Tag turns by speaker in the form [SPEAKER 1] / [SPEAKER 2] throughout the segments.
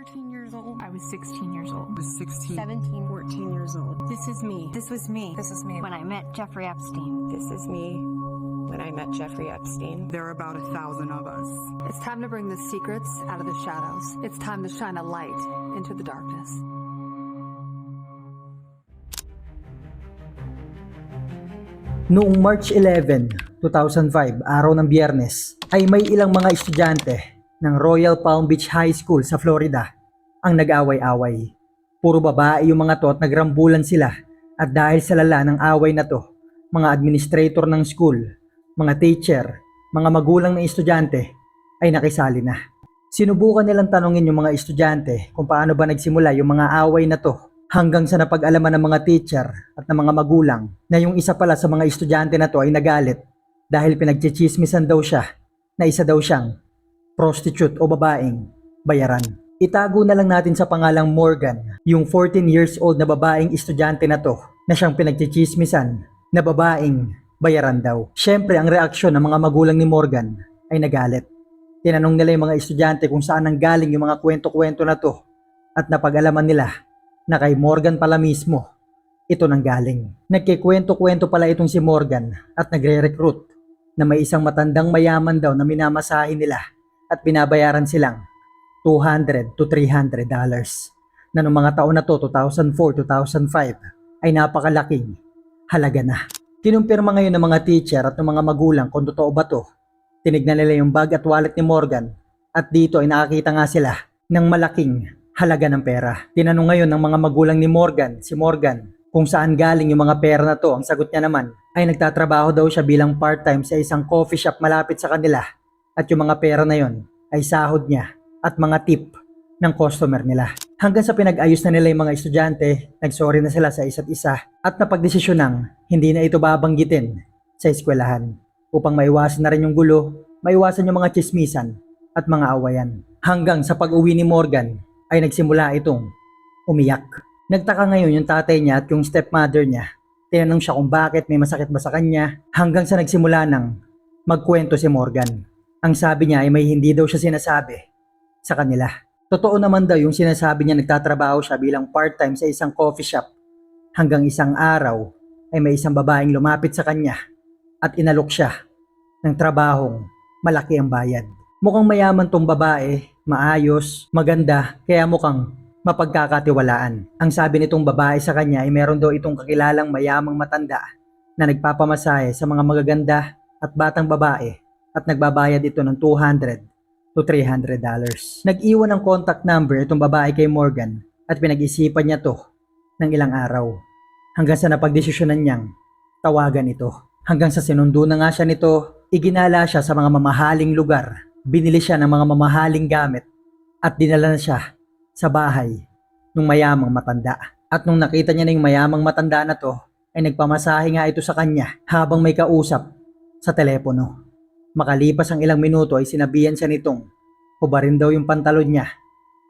[SPEAKER 1] 14 years old.
[SPEAKER 2] I was 16 years old.
[SPEAKER 3] I was 16.
[SPEAKER 1] 17, 14 years old.
[SPEAKER 3] This is me.
[SPEAKER 2] This was me.
[SPEAKER 4] This is me when I met Jeffrey Epstein.
[SPEAKER 5] This is me when I met Jeffrey Epstein.
[SPEAKER 3] There are about 1,000 of us.
[SPEAKER 6] It's time to bring the secrets out of the shadows. It's time to shine a light into the darkness.
[SPEAKER 7] Noong March 11, 2005, araw ng Biyernes, ay may ilang mga estudyante ng Royal Palm Beach High School sa Florida ang nag-away-away. Puro babae yung mga to at nagrambulan sila, at dahil sa lala ng away na to, mga administrator ng school, mga teacher, mga magulang ng estudyante ay nakisali na. Sinubukan nilang tanungin yung mga estudyante kung paano ba nagsimula yung mga away na to, hanggang sa napag-alaman ng mga teacher at ng mga magulang na yung isa pala sa mga estudyante na to ay nagalit dahil pinagchichismisan daw siya na isa daw siyang prostitute o babaeng bayaran. Itago na lang natin sa pangalang Morgan yung 14 years old na babaeng estudyante na to na siyang pinagchichismisan na babaeng bayaran daw. Syempre ang reaksyon ng mga magulang ni Morgan ay nagalit. Tinanong nila yung mga estudyante kung saan nanggaling yung mga kwento-kwento na to at napag-alaman nila na kay Morgan pala mismo ito nanggaling. Nagkikwento-kwento pala itong si Morgan at nagre-recruit na may isang matandang mayaman daw na minamasahin nila at binabayaran silang $200 to $300 na noong mga taon na to 2004-2005 ay napakalaking halaga na. Kinumpirma ngayon ng mga teacher at ng mga magulang kung totoo ba to. Tinignan nila yung bag at wallet ni Morgan at dito ay nakakita nga sila ng malaking halaga ng pera. Tinanong ngayon ng mga magulang ni Morgan, si Morgan, kung saan galing yung mga pera na to. Ang sagot niya naman ay nagtatrabaho daw siya bilang part-time sa isang coffee shop malapit sa kanila at yung mga pera na yon ay sahod niya at mga tip ng customer nila. Hanggang sa pinag-ayos na nila yung mga estudyante, nagsorry na sila sa isa't isa at napagdesisyon hindi na ito babanggitin sa eskwelahan upang maiwasan na rin yung gulo, maiwasan yung mga chismisan at mga awayan. Hanggang sa pag-uwi ni Morgan ay nagsimula itong umiyak. Nagtaka ngayon yung tatay niya at yung stepmother niya. Tinanong siya kung bakit, may masakit ba sa kanya, hanggang sa nagsimula ng magkwento si Morgan. Ang sabi niya ay may hindi daw siya sinasabi sa kanila. Totoo naman daw yung sinasabi niya nagtatrabaho siya bilang part-time sa isang coffee shop hanggang isang araw ay may isang babaeng lumapit sa kanya at inalok siya ng trabahong malaki ang bayad. Mukhang mayaman tong babae, maayos, maganda, kaya mukhang mapagkakatiwalaan. Ang sabi nitong babae sa kanya ay meron daw itong kakilalang mayamang matanda na nagpapamasahe sa mga magaganda at batang babae at nagbabayad ito ng $200 to $300. Nag-iwan ng contact number itong babae kay Morgan at pinag-isipan niya to ng ilang araw hanggang sa napagdesisyonan niyang tawagan ito. Hanggang sa sinundo na nga siya nito, iginala siya sa mga mamahaling lugar. Binili siya ng mga mamahaling gamit at dinala na siya sa bahay ng mayamang matanda. At nung nakita niya na yung mayamang matanda na to, ay nagpamasahe nga ito sa kanya habang may kausap sa telepono. Makalipas ang ilang minuto ay sinabihan siya nitong hubarin daw yung pantalon niya,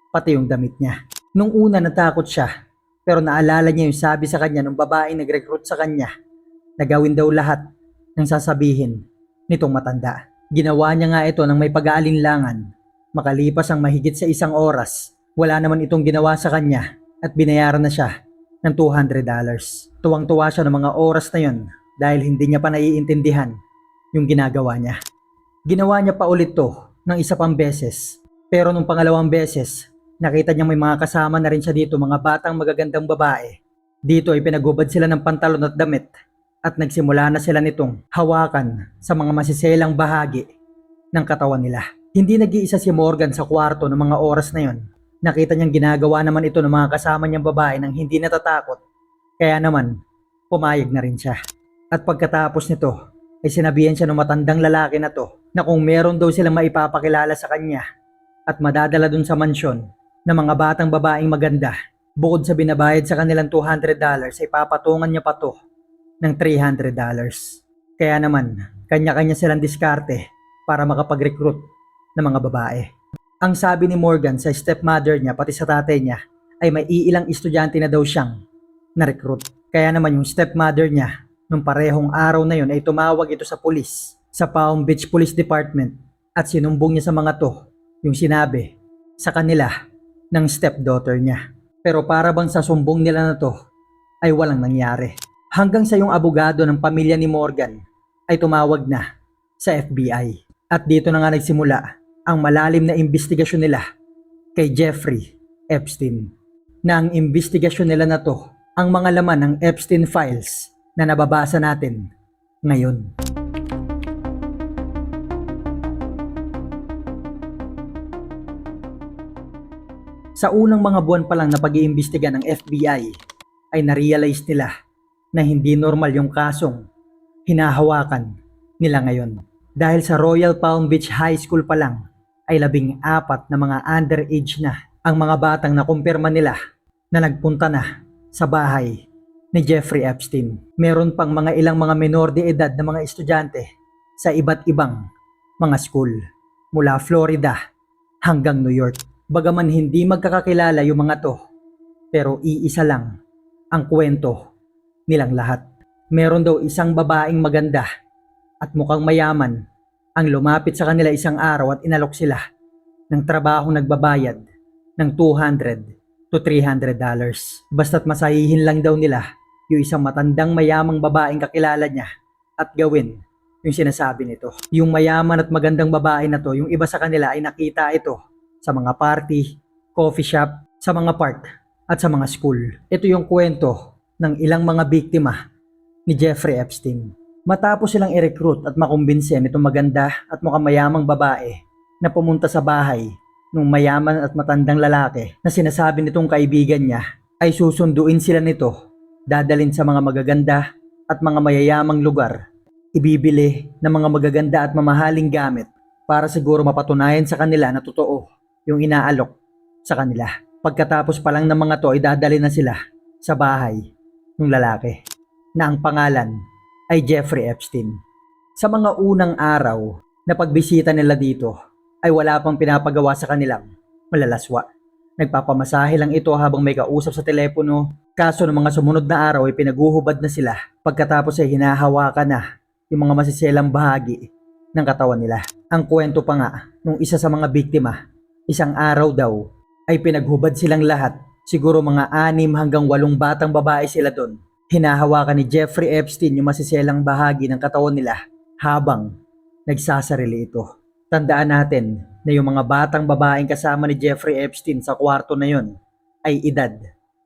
[SPEAKER 7] pati yung damit niya. Nung una natakot siya, pero naalala niya yung sabi sa kanya ng babaeng nag-recruit sa kanya na gawin daw lahat ng sasabihin nitong matanda. Ginawa niya nga ito ng may pag-aalinlangan. Makalipas ang mahigit sa isang oras, wala naman itong ginawa sa kanya at binayaran na siya ng $200. Tuwang-tuwa siya ng mga oras na yon dahil hindi niya pa naiintindihan yung ginagawa niya. Ginawa niya pa ulit to ng isa pang beses. Pero nung pangalawang beses, nakita niya may mga kasama na rin siya dito, mga batang magagandang babae. Dito ay pinagubad sila ng pantalon at damit. At nagsimula na sila nitong hawakan sa mga masiselang bahagi ng katawan nila. Hindi nag-iisa si Morgan sa kwarto ng mga oras na yon. Nakita niyang ginagawa naman ito ng mga kasama niyang babae nang hindi natatakot. Kaya naman, pumayag na rin siya. At pagkatapos nito, ay sinabihan siya ng matandang lalaki na to na kung meron daw silang maipapakilala sa kanya at madadala dun sa mansyon ng mga batang babaeng maganda, bukod sa binabayad sa kanilang $200 ay papatungan niya pa to ng $300. Kaya naman, kanya-kanya silang diskarte para makapag-recruit ng mga babae. Ang sabi ni Morgan sa stepmother niya pati sa tatay niya ay may iilang estudyante na daw siyang na-recruit. Kaya naman yung stepmother niya, nung parehong araw na yun ay tumawag ito sa pulis, sa Palm Beach Police Department at sinumbong niya sa mga to yung sinabi sa kanila ng stepdaughter niya. Pero para bang sa sumbong nila na to ay walang nangyari. Hanggang sa yung abogado ng pamilya ni Morgan ay tumawag na sa FBI. At dito na nga nagsimula ang malalim na investigasyon nila kay Jeffrey Epstein. Na ang investigasyon nila na to ang mga laman ng Epstein files na nababasa natin ngayon. Sa unang mga buwan pa lang na pag-iimbestiga ng FBI ay narealize nila na hindi normal yung kasong hinahawakan nila ngayon. Dahil sa Royal Palm Beach High School pa lang ay 14 na mga underage na ang mga batang nakumpirma nila na nagpunta na sa bahay ni Jeffrey Epstein. Meron pang mga ilang mga menor de edad na mga estudyante sa iba't ibang mga school mula Florida hanggang New York. Bagaman hindi magkakakilala yung mga to, pero iisa lang ang kwento nilang lahat. Meron daw isang babaeng maganda at mukhang mayaman ang lumapit sa kanila isang araw at inalok sila ng trabaho nagbabayad ng $200 to $300. Basta't masahihin lang daw nila yung isang matandang mayamang babaeng kakilala niya at gawin yung sinasabi nito. Yung mayaman at magandang babae na to, yung iba sa kanila ay nakita ito sa mga party, coffee shop, sa mga park, at sa mga school. Ito yung kwento ng ilang mga biktima ni Jeffrey Epstein. Matapos silang i-recruit at makumbinse nitong maganda at mukhang mayamang babae na pumunta sa bahay ng mayaman at matandang lalaki na sinasabi nitong kaibigan niya ay susunduin sila nito, dadalin sa mga magaganda at mga mayayamang lugar, ibibili ng mga magaganda at mamahaling gamit para siguro mapatunayan sa kanila na totoo yung inaalok sa kanila. Pagkatapos pa lang ng mga to ay dadali na sila sa bahay ng lalaki na ang pangalan ay Jeffrey Epstein. Sa mga unang araw na pagbisita nila dito ay wala pang pinapagawa sa kanilang malalaswa. Nagpapamasahe lang ito habang may kausap sa telepono. Kaso ng mga sumunod na araw ay pinaguhubad na sila. Pagkatapos ay hinahawakan na yung mga masiselang bahagi ng katawan nila. Ang kwento pa nga nung isa sa mga biktima, isang araw daw ay pinaghubad silang lahat. Siguro mga 6 hanggang 8 batang babae sila doon. Hinahawakan ni Jeffrey Epstein yung masiselang bahagi ng katawan nila habang nagsasarili ito. Tandaan natin na yung mga batang babaeng kasama ni Jeffrey Epstein sa kwarto na yon ay edad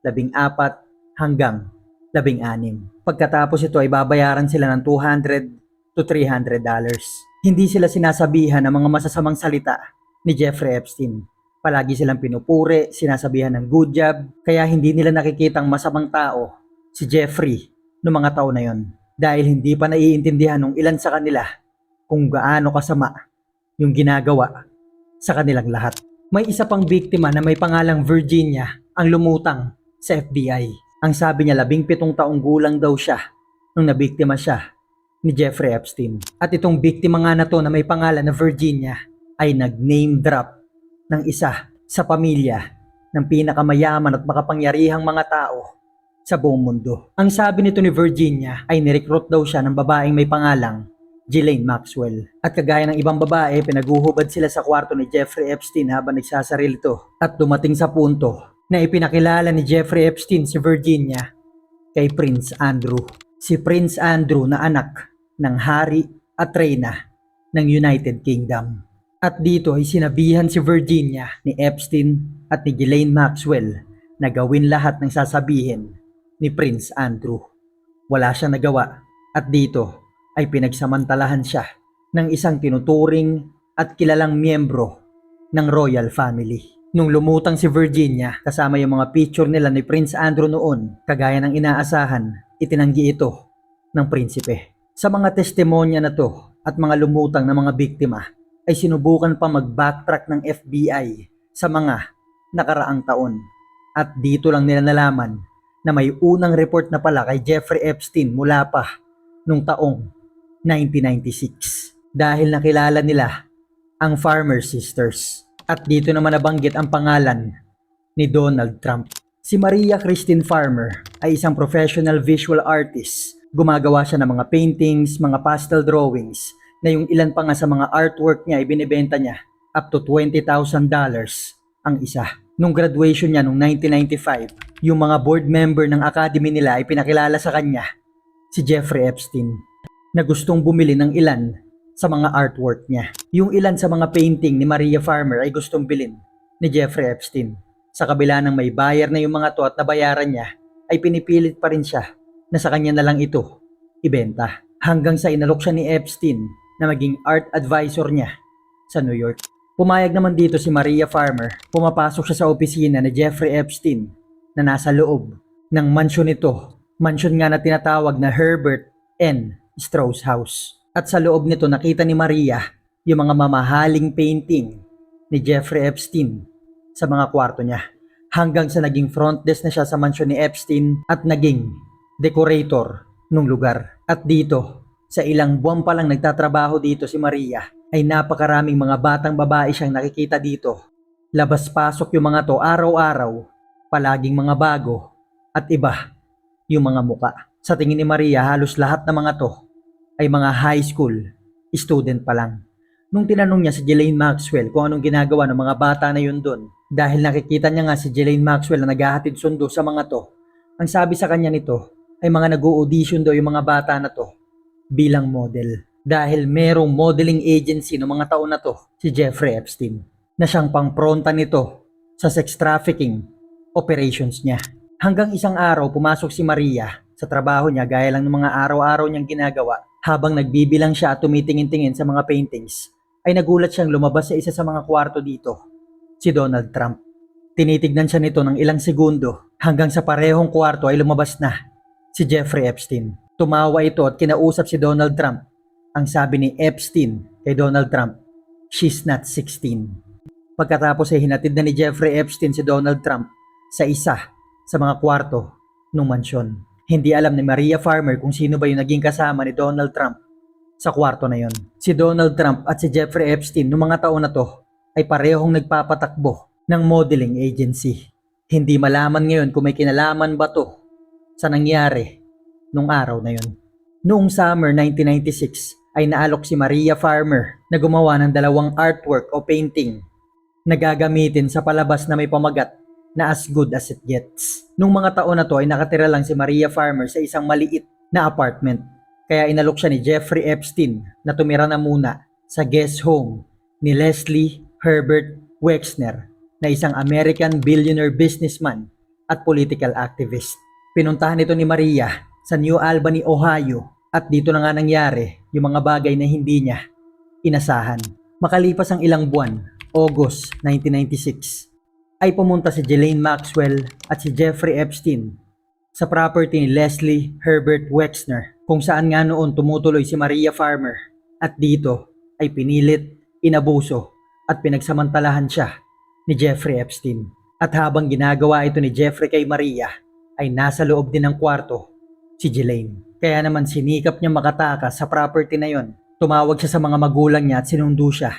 [SPEAKER 7] 14 hanggang 16. Pagkatapos ito ay babayaran sila ng $200 to $300. Hindi sila sinasabihan ng mga masasamang salita ni Jeffrey Epstein. Palagi silang pinupuri, sinasabihan ng good job, kaya hindi nila nakikitang masamang tao si Jeffrey noong mga taon na yon. Dahil hindi pa naiintindihan ng ilan sa kanila kung gaano kasama yung ginagawa sa kanilang lahat. May isa pang biktima na may pangalang Virginia ang lumutang sa FBI. Ang sabi niya 17 taong gulang daw siya nung nabiktima siya ni Jeffrey Epstein. At itong biktima nga na to na may pangalan na Virginia ay nag-name drop ng isa sa pamilya ng pinakamayaman at makapangyarihang mga tao sa buong mundo. Ang sabi nito ni Virginia ay nirecruit daw siya ng babaeng may pangalang Ghislaine Maxwell. At kagaya ng ibang babae, pinaguhubad sila sa kwarto ni Jeffrey Epstein habang nagsasarili ito. At dumating sa punto na ipinakilala ni Jeffrey Epstein si Virginia kay Prince Andrew. Si Prince Andrew na anak ng hari at reyna ng United Kingdom. At dito ay sinabihan si Virginia ni Epstein at ni Ghislaine Maxwell na gawin lahat ng sasabihin ni Prince Andrew. Wala siyang nagawa at dito ay pinagsamantalahan siya ng isang tinuturing at kilalang miyembro ng royal family. Nung lumutang si Virginia kasama yung mga picture nila ni Prince Andrew noon, kagaya ng inaasahan, itinanggi ito ng prinsipe. Sa mga testimonya na to at mga lumutang na mga biktima ay sinubukan pa mag-backtrack ng FBI sa mga nakaraang taon. At dito lang nila nalaman na may unang report na pala kay Jeffrey Epstein mula pa nung taong 1996 dahil nakilala nila ang Farmer Sisters. At dito naman nabanggit ang pangalan ni Donald Trump. Si Maria Christine Farmer ay isang professional visual artist. Gumagawa siya ng mga paintings, mga pastel drawings na yung ilan pa nga sa mga artwork niya ay binibenta niya up to $20,000 ang isa. Nung graduation niya noong 1995, yung mga board member ng academy nila ay pinakilala sa kanya si Jeffrey Epstein na gustong bumili ng ilan sa mga artwork niya. Yung ilan sa mga painting ni Maria Farmer ay gustong bilhin ni Jeffrey Epstein. Sa kabila ng may bayar na yung mga to at nabayaran niya, ay pinipilit pa rin siya na sa kanya na lang ito ibenta. Hanggang sa inalok siya ni Epstein na maging art advisor niya sa New York. Pumayag naman dito si Maria Farmer. Pumapasok siya sa opisina ni Jeffrey Epstein na nasa loob ng mansyon nito. Mansyon nga na tinatawag na Herbert N. Strauss House. At sa loob nito nakita ni Maria yung mga mamahaling painting ni Jeffrey Epstein sa mga kwarto niya. Hanggang sa naging front desk na siya sa mansyon ni Epstein at naging decorator nung lugar. At dito, sa ilang buwan pa lang nagtatrabaho dito si Maria, ay napakaraming mga batang babae siyang nakikita dito. Labas-pasok yung mga to araw-araw, palaging mga bago, at iba yung mga muka. Sa tingin ni Maria, halos lahat ng mga to ay mga high school student pa lang. Nung tinanong niya si Ghislaine Maxwell kung anong ginagawa ng mga bata na yun doon, dahil nakikita niya nga si Ghislaine Maxwell na naghahatid sundo sa mga to, ang sabi sa kanya nito ay mga nag-o-audition daw yung mga bata na to bilang model. Dahil merong modeling agency ng mga taon na to, si Jeffrey Epstein, na siyang pangpronta nito sa sex trafficking operations niya. Hanggang isang araw pumasok si Maria sa trabaho niya gaya lang ng mga araw-araw niyang ginagawa. Habang nagbibilang siya at tumitingin-tingin sa mga paintings, ay nagulat siyang lumabas sa isa sa mga kwarto dito, si Donald Trump. Tinitignan siya nito ng ilang segundo hanggang sa parehong kwarto ay lumabas na si Jeffrey Epstein. Tumawa ito at kinausap si Donald Trump. Ang sabi ni Epstein kay Donald Trump, "She's not 16." Pagkatapos ay hinatid na ni Jeffrey Epstein si Donald Trump sa isa sa mga kwarto ng mansyon. Hindi alam ni Maria Farmer kung sino ba yung naging kasama ni Donald Trump sa kwarto na yon. Si Donald Trump at si Jeffrey Epstein noong mga taon na to ay parehong nagpapatakbo ng modeling agency. Hindi malaman ngayon kung may kinalaman ba to sa nangyari nung araw na yon. Noong summer 1996 ay naalok si Maria Farmer na gumawa ng 2 artwork o painting na gagamitin sa palabas na may pamagat na As Good As It Gets. Nung mga taon na to ay nakatira lang si Maria Farmer sa isang maliit na apartment. Kaya inalok siya ni Jeffrey Epstein na tumira na muna sa guest home ni Leslie Herbert Wexner na isang American billionaire businessman at political activist. Pinuntahan ito ni Maria sa New Albany, Ohio at dito na nga nangyari yung mga bagay na hindi niya inasahan. Makalipas ang ilang buwan, August 1996, ay pumunta si Ghislaine Maxwell at si Jeffrey Epstein sa property ni Leslie Herbert Wexner kung saan nga noon tumutuloy si Maria Farmer at dito ay pinilit, inabuso at pinagsamantalahan siya ni Jeffrey Epstein. At habang ginagawa ito ni Jeffrey kay Maria ay nasa loob din ng kwarto si Ghislaine. Kaya naman sinikap niya makatakas sa property na yon. Tumawag siya sa mga magulang niya at sinundo siya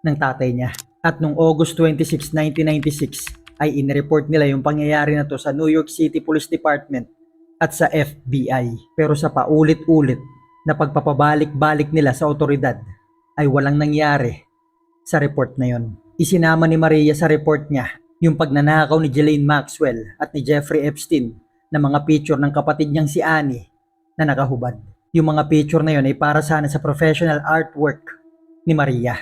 [SPEAKER 7] ng tatay niya. At noong August 26, 1996 ay inireport nila yung pangyayari na to sa New York City Police Department at sa FBI. Pero sa paulit-ulit na pagpapabalik-balik nila sa otoridad ay walang nangyari sa report na yon. Isinama ni Maria sa report niya yung pagnanakaw ni Ghislaine Maxwell at ni Jeffrey Epstein na mga picture ng kapatid niyang si Annie na nakahubad. Yung mga picture na yon ay para sana sa professional artwork ni Maria.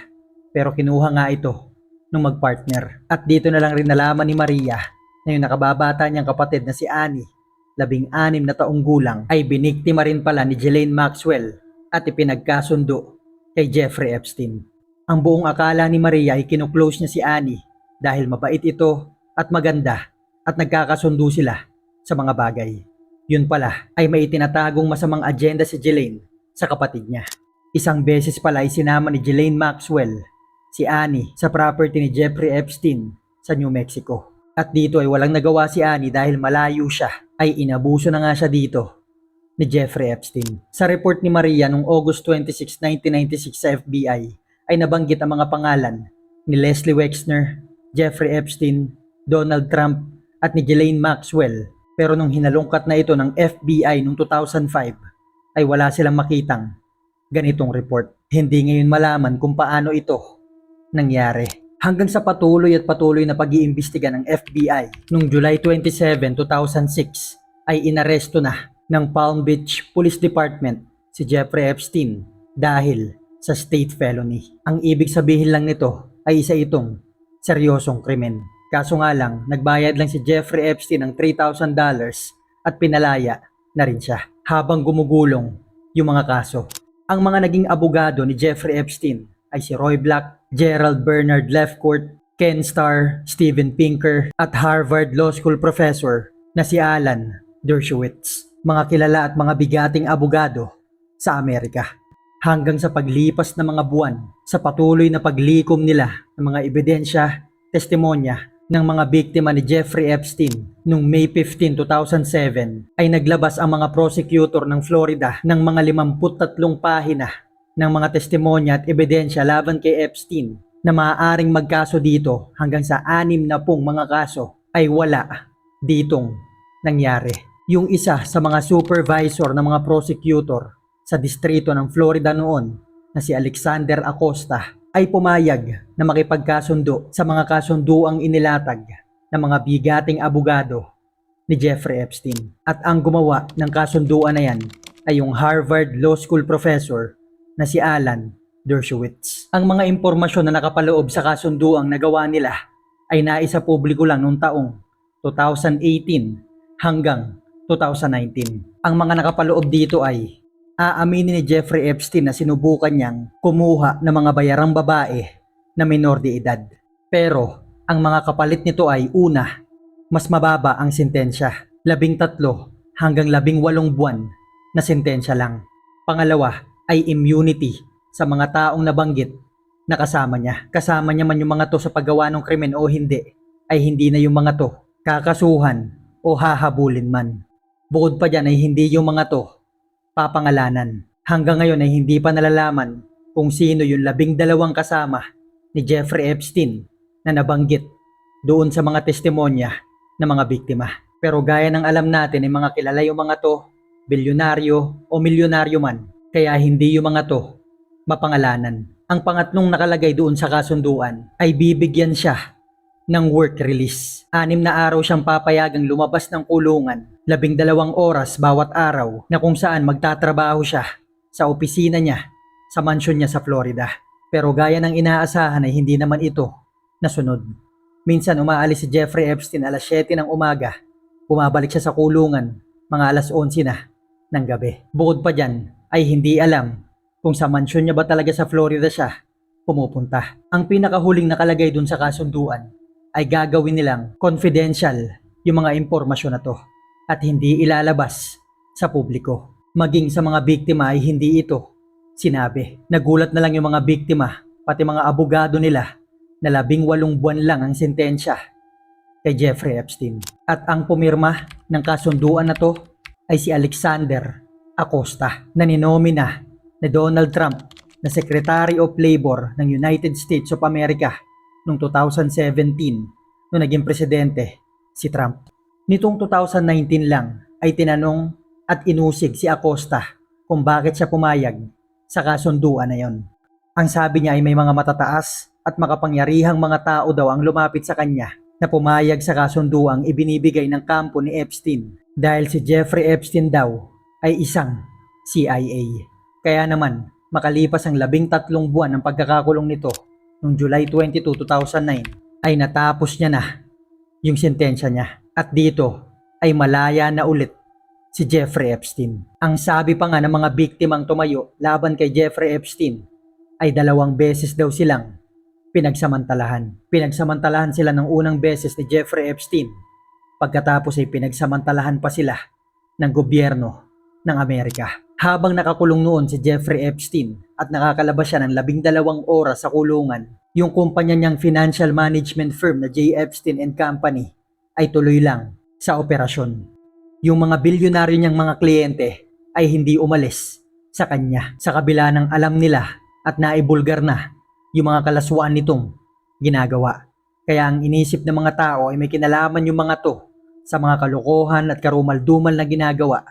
[SPEAKER 7] Pero kinuha nga ito nung magpartner. At dito na lang rin nalaman ni Maria na yung nakababata niyang kapatid na si Annie, 16 na taong gulang, ay biniktima rin pala ni Ghislaine Maxwell at ipinagkasundo kay Jeffrey Epstein. Ang buong akala ni Maria ay kinuklose niya si Annie dahil mabait ito at maganda at nagkakasundo sila sa mga bagay. Yun pala ay may itinatagong masamang agenda si Ghislaine sa kapatid niya. Isang beses pala ay sinama ni Ghislaine Maxwell si Annie sa property ni Jeffrey Epstein sa New Mexico. At dito ay walang nagawa si Annie dahil malayo siya. Ay inabuso na nga siya dito ni Jeffrey Epstein. Sa report ni Maria noong August 26, 1996 sa FBI ay nabanggit ang mga pangalan ni Leslie Wexner, Jeffrey Epstein, Donald Trump at ni Ghislaine Maxwell. Pero nung hinalungkat na ito ng FBI noong 2005 ay wala silang makitang ganitong report. Hindi ngayon malaman kung paano ito nangyari. hanggang sa patuloy na pag-iimbestiga ng FBI. Noong July 27, 2006 ay inaresto na ng Palm Beach Police Department si Jeffrey Epstein dahil sa state felony. Ang ibig sabihin lang nito ay isa itong seryosong krimen. Kaso nga lang, nagbayad lang si Jeffrey Epstein ng $3,000 at pinalaya na rin siya habang gumugulong yung mga kaso. Ang mga naging abogado ni Jeffrey Epstein ay si Roy Black, Gerald Bernard Lefcourt, Ken Starr, Steven Pinker at Harvard Law School professor na si Alan Dershowitz. Mga kilala at mga bigating abogado sa Amerika. Hanggang sa paglipas ng mga buwan sa patuloy na paglikom nila ng mga ebidensya, testimonya ng mga biktima ni Jeffrey Epstein. Noong May 15, 2007 ay naglabas ang mga prosecutor ng Florida ng mga 53 pahina ng mga testimonya at ebidensya laban kay Epstein na maaaring magkaso dito hanggang sa 60 mga kaso ay wala ditong nangyari. Yung isa sa mga supervisor ng mga prosecutor sa distrito ng Florida noon na si Alexander Acosta ay pumayag na makipagkasundo sa mga kasunduang inilatag ng mga bigating abogado ni Jeffrey Epstein. At ang gumawa ng kasunduan na yan ay yung Harvard Law School professor na si Alan Dershowitz. Ang mga impormasyon na nakapaloob sa kasunduang nagawa nila ay naisa publiko lang noong taong 2018 hanggang 2019. Ang mga nakapaloob dito ay aaminin ni Jeffrey Epstein na sinubukan niyang kumuha ng mga bayarang babae na minor de edad. Pero ang mga kapalit nito ay una, mas mababa ang sentensya, 13 hanggang 18 buwan na sentensya lang. Pangalawa ay immunity sa mga taong nabanggit na kasama niya. Kasama niya man yung mga to sa paggawa ng krimen o hindi, ay hindi na yung mga to kakasuhan o hahabulin man. Bukod pa dyan ay hindi yung mga to papangalanan. Hanggang ngayon ay hindi pa nalalaman kung sino yung 12 kasama ni Jeffrey Epstein na nabanggit doon sa mga testimonya ng mga biktima. Pero gaya ng alam natin ay mga kilala yung mga to, bilyonaryo o milyonaryo man, kaya hindi yung mga to mapangalanan. Ang pangatlong nakalagay doon sa kasunduan ay bibigyan siya ng work release. 6 na araw siyang papayagang lumabas ng kulungan, 12 oras bawat araw na kung saan magtatrabaho siya sa opisina niya sa mansyon niya sa Florida. Pero gaya ng inaasahan ay hindi naman ito nasunod. Minsan umaalis si Jeffrey Epstein alas 7 ng umaga, bumabalik siya sa kulungan mga alas 11 na ng gabi. Bukod pa dyan ay hindi alam kung sa mansyon niya ba talaga sa Florida siya pumupunta. Ang pinakahuling nakalagay dun sa kasunduan ay gagawin nilang confidential yung mga impormasyon na to at hindi ilalabas sa publiko. Maging sa mga biktima ay hindi ito sinabi. Nagulat na lang yung mga biktima, pati mga abogado nila na 18 buwan lang ang sentensya kay Jeffrey Epstein. At ang pumirma ng kasunduan na to ay si Alexander Acosta na ninomina ni Donald Trump na Secretary of Labor ng United States of America noong 2017 nung naging presidente si Trump. Nitong 2019 lang ay tinanong at inusig si Acosta kung bakit siya pumayag sa kasunduan na yon. Ang sabi niya ay may mga matataas at makapangyarihang mga tao daw ang lumapit sa kanya na pumayag sa kasunduang ibinibigay ng kampo ni Epstein dahil si Jeffrey Epstein daw ay isang CIA. Kaya naman, makalipas ang 13 buwan ng pagkakakulong nito, noong July 22, 2009, ay natapos niya na yung sentensya niya. At dito ay malaya na ulit si Jeffrey Epstein. Ang sabi pa nga ng mga biktimang tumayo laban kay Jeffrey Epstein ay 2 beses daw silang pinagsamantalahan. Pinagsamantalahan sila ng unang beses ni Jeffrey Epstein. Pagkatapos ay pinagsamantalahan pa sila ng gobyerno ng Amerika. Habang nakakulong noon si Jeffrey Epstein at nakakalabas siya ng 12 oras sa kulungan, yung kumpanya niyang financial management firm na J. Epstein and Company ay tuloy lang sa operasyon. Yung mga bilyonaryo niyang mga kliyente ay hindi umalis sa kanya sa kabila ng alam nila at naibulgar na yung mga kalaswaan nitong ginagawa. Kaya ang inisip ng mga tao ay may kinalaman yung mga to sa mga kalokohan at karumal-dumal na ginagawa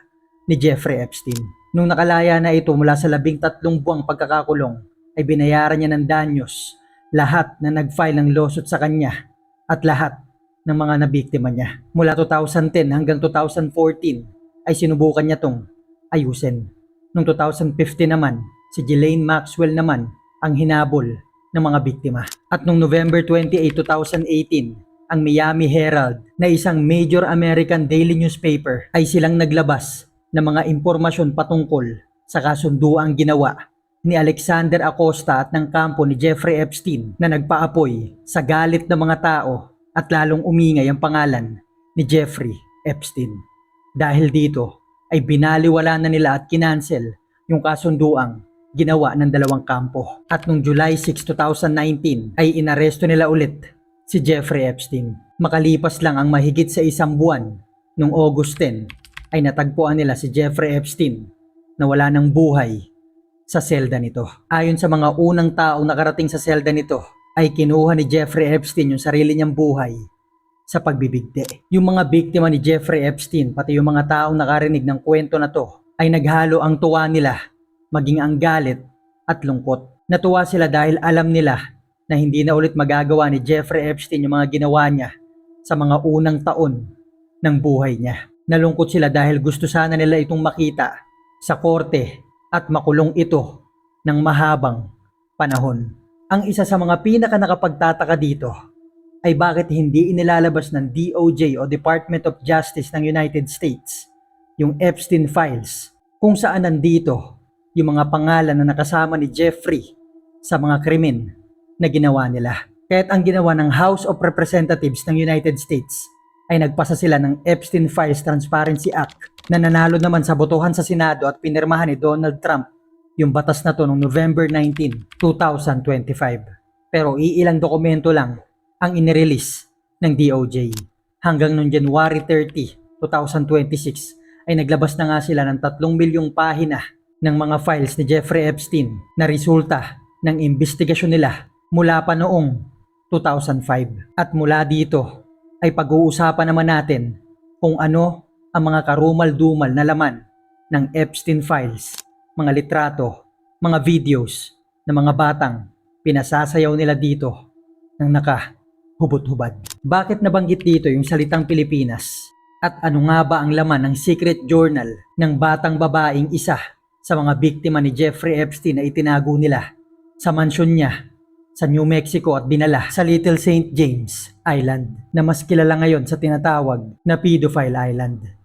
[SPEAKER 7] ni Jeffrey Epstein. Nung nakalaya na ito mula sa 13 buwang pagkakakulong, ay binayaran niya ng danyos lahat na nag-file ng lawsuit sa kanya at lahat ng mga nabiktima niya. Mula 2010 hanggang 2014 ay sinubukan niya tong ayusin. Noong 2015 naman, si Ghislaine Maxwell naman ang hinabol ng mga biktima. At noong November 28, 2018, ang Miami Herald na isang major American daily newspaper ay silang naglabas ng mga impormasyon patungkol sa kasunduang ginawa ni Alexander Acosta at ng kampo ni Jeffrey Epstein na nagpaapoy sa galit ng mga tao at lalong umingay ang pangalan ni Jeffrey Epstein. Dahil dito ay binaliwala na nila at kinansel yung kasunduang ginawa ng dalawang kampo. At noong July 6, 2019 ay inaresto nila ulit si Jeffrey Epstein. Makalipas lang ang mahigit sa isang buwan, noong August 10 ay natagpuan nila si Jeffrey Epstein na wala ng buhay sa selda nito. Ayon sa mga unang taong nakarating sa selda nito, ay kinuha ni Jeffrey Epstein yung sarili niyang buhay sa pagbibigti. Yung mga biktima ni Jeffrey Epstein, pati yung mga taong nakarinig ng kwento na to, ay naghalo ang tuwa nila, maging ang galit at lungkot. Natuwa sila dahil alam nila na hindi na ulit magagawa ni Jeffrey Epstein yung mga ginawa niya sa mga unang taon ng buhay niya. Nalungkot sila dahil gusto sana nila itong makita sa korte at makulong ito ng mahabang panahon. Ang isa sa mga pinaka nakapagtataka dito ay bakit hindi inilalabas ng DOJ o Department of Justice ng United States yung Epstein files kung saan nandito yung mga pangalan na nakasama ni Jeffrey sa mga krimen na ginawa nila. Kaya't ang ginawa ng House of Representatives ng United States ay nagpasa sila ng Epstein Files Transparency Act na nanalo naman sa botohan sa Senado at pinirmahan ni Donald Trump yung batas na to noong November 19, 2025. Pero iilang dokumento lang ang inirelease ng DOJ. Hanggang noong January 30, 2026 ay naglabas na nga sila ng 3 milyong pahina ng mga files ni Jeffrey Epstein na resulta ng investigasyon nila mula pa noong 2005. At mula dito ay pag-uusapan naman natin kung ano ang mga karumal-dumal na laman ng Epstein files, mga litrato, mga videos ng mga batang pinasasayaw nila dito ng hubot-hubad. Bakit nabanggit dito yung salitang Pilipinas? At ano nga ba ang laman ng secret journal ng batang babaeng isa sa mga biktima ni Jeffrey Epstein na itinago nila sa mansyon niya sa New Mexico at dinala sa Little St. James Island na mas kilala ngayon sa tinatawag na Pedophile Island?